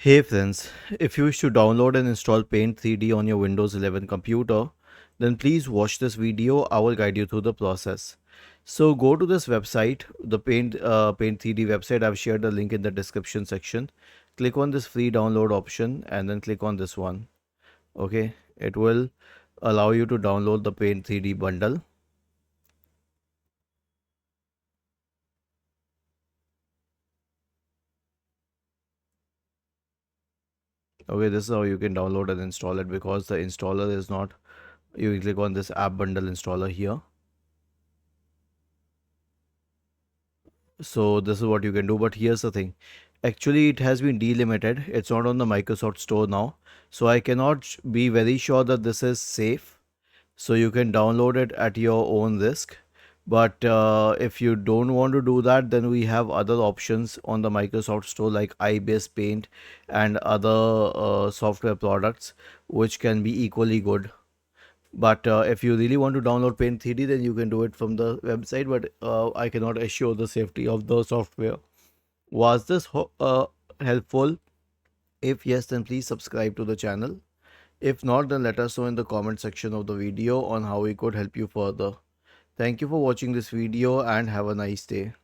Hey friends, if you wish to download and install Paint 3D on your Windows 11 computer, then please watch this video. I will guide you through the process. So go to this website, the Paint 3D website. I've shared the link in the description section. Click on this free download option and then click on this one. Okay, it will allow you to download the Paint 3D bundle. Okay, this is how you can download and install it because the installer is not. You click on this app bundle installer here. So this is what you can do, but here's the thing. Actually, it has been delimited. It's not on the Microsoft Store now. So I cannot be very sure that this is safe. So you can download it at your own risk. But if you don't want to do that, then we have other options on the Microsoft Store like iBase Paint and other software products which can be equally good. But if you really want to download Paint 3D, then you can do it from the website. But I cannot assure the safety of the software. Was this helpful? If yes, then please subscribe to the channel. If not, then let us know in the comment section of the video on how we could help you further. Thank you for watching this video and have a nice day.